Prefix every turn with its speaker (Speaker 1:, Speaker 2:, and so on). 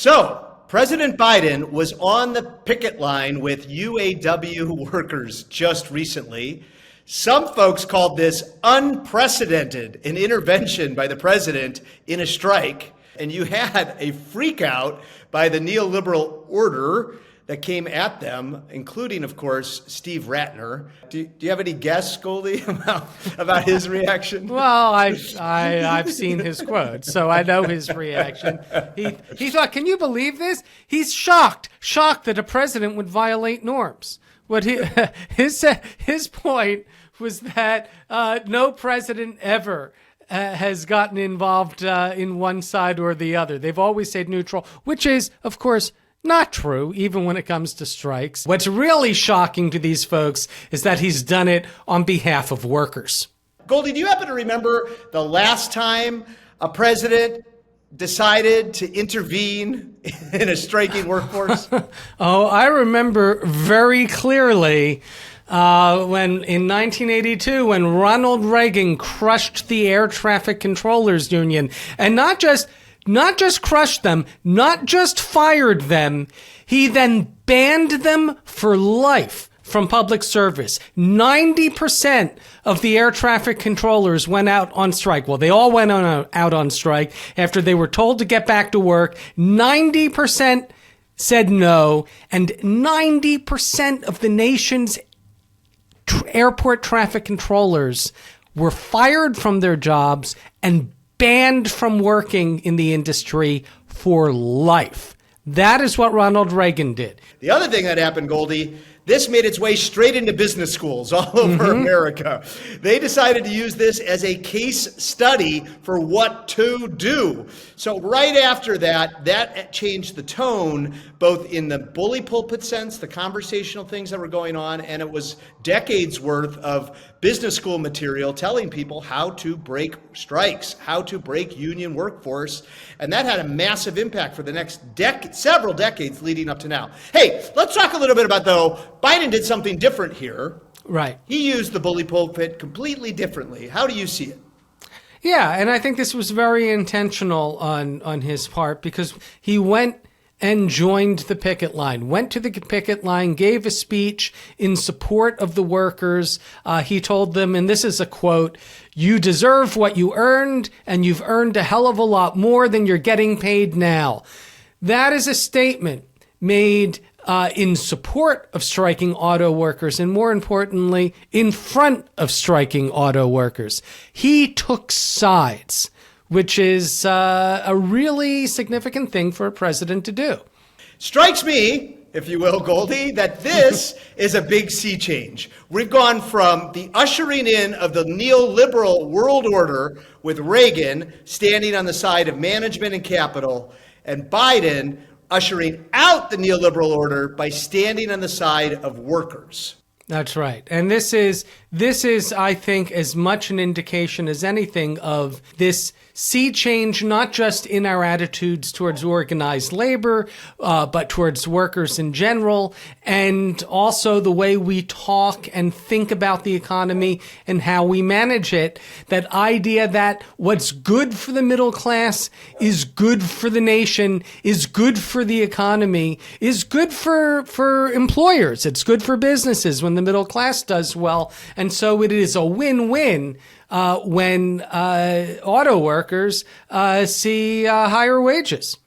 Speaker 1: So, President Biden was on the picket line with UAW workers just recently. Some folks called this unprecedented, an intervention by the president in a strike. And you had a freak out by the neoliberal order that came at them, including, of course, Steve Ratner. Do you have any guess, Goldie, about his reaction?
Speaker 2: Well, I've seen his quote, so I know his reaction. He thought, can you believe this? He's shocked that a president would violate norms. What his point was that no president ever has gotten involved in one side or the other. They've always stayed neutral, which is, of course, not true, even when it comes to strikes. What's really shocking to these folks is that he's done it on behalf of workers.
Speaker 1: Goldie, do you happen to remember the last time a president decided to intervene in a striking workforce?
Speaker 2: Oh, I remember very clearly when in 1982, when Ronald Reagan crushed the air traffic controllers union, and not just crushed them, not just fired them, he then banned them for life from public service. 90% of the air traffic controllers went out on strike. Well, they all went out on strike after they were told to get back to work. 90% said no, and 90% of the nation's airport traffic controllers were fired from their jobs and banned from working in the industry for life. That is what Ronald Reagan did.
Speaker 1: The other thing that happened, Goldie, this made its way straight into business schools all over America. They decided to use this as a case study for what to do. So right after that changed the tone, both in the bully pulpit sense, the conversational things that were going on, and it was decades worth of business school material telling people how to break strikes, how to break union workforce. And that had a massive impact for the next several decades leading up to now. Hey, let's talk a little bit about, though, Biden did something different here.
Speaker 2: Right.
Speaker 1: He used the bully pulpit completely differently. How do you see it?
Speaker 2: Yeah, and I think this was very intentional on his part, because he went and joined the picket line, went to the picket line, gave a speech in support of the workers. He told them, and this is a quote, "You deserve what you earned, and you've earned a hell of a lot more than you're getting paid now." That is a statement made in support of striking auto workers, and more importantly, in front of striking auto workers. He took sides, which is a really significant thing for a president to do.
Speaker 1: Strikes me, if you will, Goldie, that this is a big sea change. We've gone from the ushering in of the neoliberal world order with Reagan standing on the side of management and capital, and Biden ushering out the neoliberal order by standing on the side of workers.
Speaker 2: That's right. And this is, I think, as much an indication as anything of this sea change, not just in our attitudes towards organized labor, but towards workers in general, and also the way we talk and think about the economy and how we manage it. That idea that what's good for the middle class is good for the nation, is good for the economy, is good for employers. It's good for businesses when the middle class does well. And so it is a win-win when auto workers see higher wages.